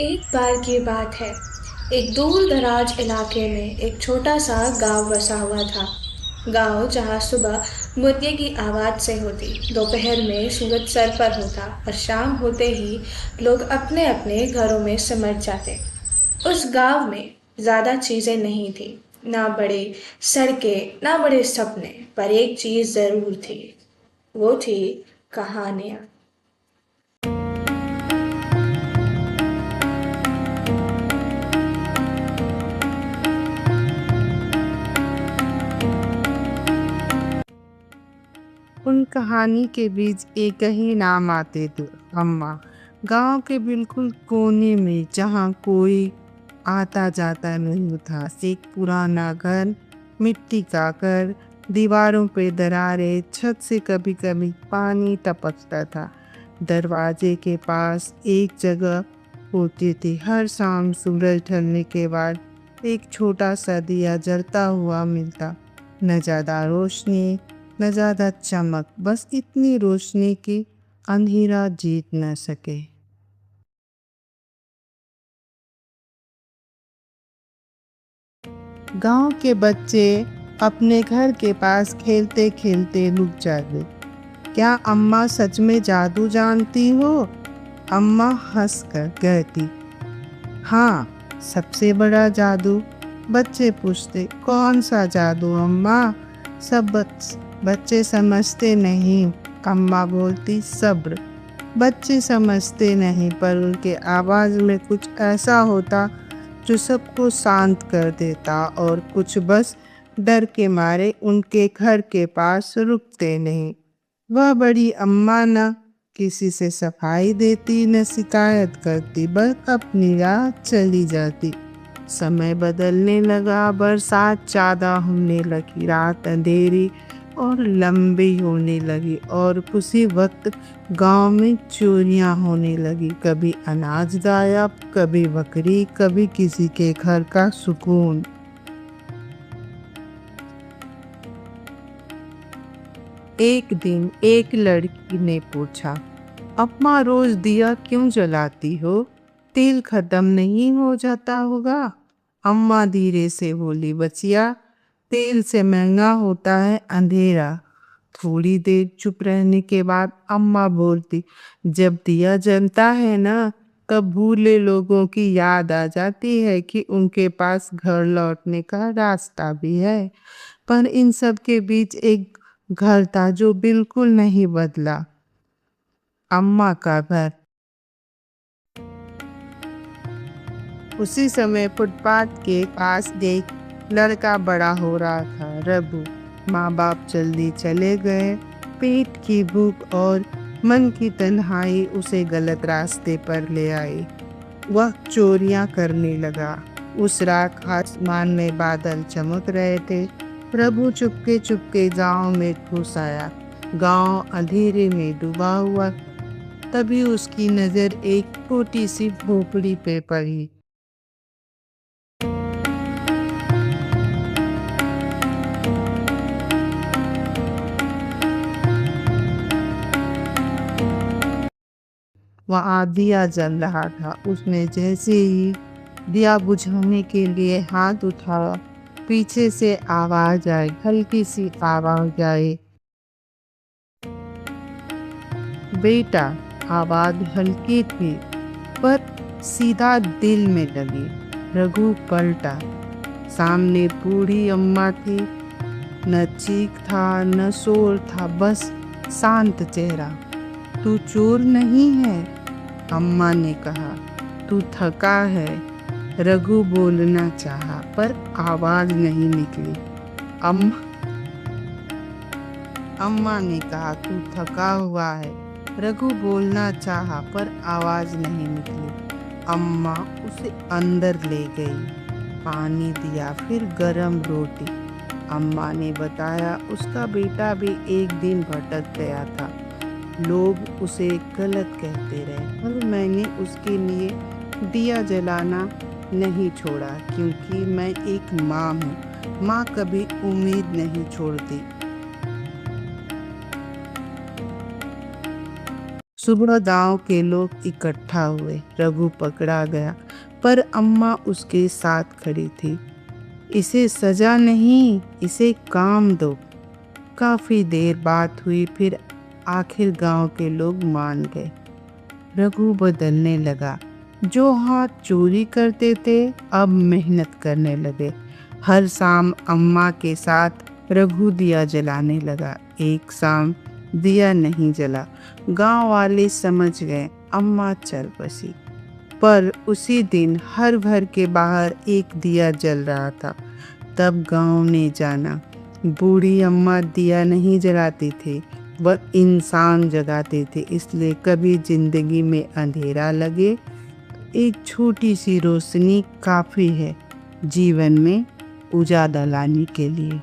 एक बार की बात है। एक दूर दराज इलाके में एक छोटा सा गांव बसा हुआ था। गांव जहां सुबह मुर्गे की आवाज से होती, दोपहर में सूरज सर पर होता और शाम होते ही लोग अपने अपने घरों में सिमट जाते। उस गांव में ज्यादा चीजें नहीं थी, ना बड़े सड़कें ना बड़े सपने, पर एक चीज जरूर थी। वो थी कहानियां। उन कहानी के बीच एक ही नाम आते थे, अम्मा। गांव के बिल्कुल कोने में जहां कोई आता जाता नहीं था, एक पुराना घर, मिट्टी का घर, दीवारों पे दरारें, छत से कभी कभी पानी टपकता था। दरवाजे के पास एक जगह होती थी। हर शाम सूरज ढलने के बाद एक छोटा सा दिया जलता हुआ मिलता। न ज्यादा रोशनी, न ज्यादा चमक, बस इतनी रोशनी कि अंधेरा जीत न सके। गांव के बच्चे अपने घर के पास खेलते खेलते रुक जाते। क्या अम्मा सच में जादू जानती हो? अम्मा हंसकर कहती, हाँ, सबसे बड़ा जादू। बच्चे पूछते, कौन सा जादू अम्मा? सब बच्चे समझते नहीं। अम्मा बोलती, सब्र। बच्चे समझते नहीं, पर उनके आवाज में कुछ ऐसा होता जो सबको शांत कर देता, और कुछ बस डर के मारे उनके घर के पास रुकते नहीं। वह बड़ी अम्मा न किसी से सफाई देती न शिकायत करती, बस अपनी राह चली जाती। समय बदलने लगा, बरसात ज्यादा होने लगी, रात अंधेरी और लंबी होने लगी, और उसी वक्त गांव में चोरियां होने लगी। कभी अनाज गायब, कभी बकरी, कभी किसी के घर का सुकून। एक दिन एक लड़की ने पूछा, अम्मा रोज दिया क्यों जलाती हो? तेल खत्म नहीं हो जाता होगा? अम्मा धीरे से बोली, बचिया, तेल से महंगा होता है अंधेरा। थोड़ी देर चुप रहने के बाद अम्मा बोलती, जब दिया जलता है ना, तब भूले लोगों की याद आ जाती है कि उनके पास घर लौटने का रास्ता भी है। पर इन सब के बीच एक घर था जो बिल्कुल नहीं बदला, अम्मा का घर। उसी समय फुटपाथ के पास एक लड़का बड़ा हो रहा था, रघु। माँ बाप जल्दी चले गए। पेट की भूख और मन की तन्हाई उसे गलत रास्ते पर ले आई। वह चोरियां करने लगा। उस रात आसमान में बादल चमक रहे थे। प्रभु चुपके चुपके गांव में घुस आया। गांव अंधेरे में डूबा हुआ। तभी उसकी नजर एक छोटी सी झोपड़ी पे पड़ी। वहाँ दिया जल रहा था। उसने जैसे ही दिया बुझाने के लिए हाथ उठाया, पीछे से आवाज आई, हल्की सी आवाज आई, बेटा। आवाज हल्की थी, पर सीधा दिल में लगी। रघु पलटा। सामने बूढ़ी अम्मा थी। न चीख था न शोर था, बस शांत चेहरा। तू चोर नहीं है, अम्मा ने कहा। तू थका है। रघु बोलना चाहा, पर आवाज नहीं निकली। अम्मा अम्मा ने कहा, तू थका हुआ है। रघु बोलना चाहा, पर आवाज नहीं निकली। अम्मा उसे अंदर ले गई। पानी दिया, फिर गरम रोटी। अम्मा ने बताया, उसका बेटा भी एक दिन भटक गया था। लोग उसे गलत कहते रहे, पर मैंने उसके लिए दिया जलाना नहीं छोड़ा, क्योंकि मैं एक माँ हूँ। माँ कभी उम्मीद नहीं छोड़ती। सुबह गांव के लोग इकट्ठा हुए। रघु पकड़ा गया, पर अम्मा उसके साथ खड़ी थी। इसे सजा नहीं, इसे काम दो। काफी देर बात हुई, फिर आखिर गांव के लोग मान गए। रघु बदलने लगा। जो हाथ चोरी करते थे अब मेहनत करने लगे। हर शाम अम्मा के साथ रघु दिया जलाने लगा। एक शाम दिया नहीं जला। गांव वाले समझ गए, अम्मा चल बसी। पर उसी दिन हर घर के बाहर एक दिया जल रहा था। तब गांव ने जाना, बूढ़ी अम्मा दिया नहीं जलाती थी, वह इंसान जगाते थे। इसलिए कभी जिंदगी में अंधेरा लगे, एक छोटी सी रोशनी काफी है जीवन में उजाला लाने के लिए।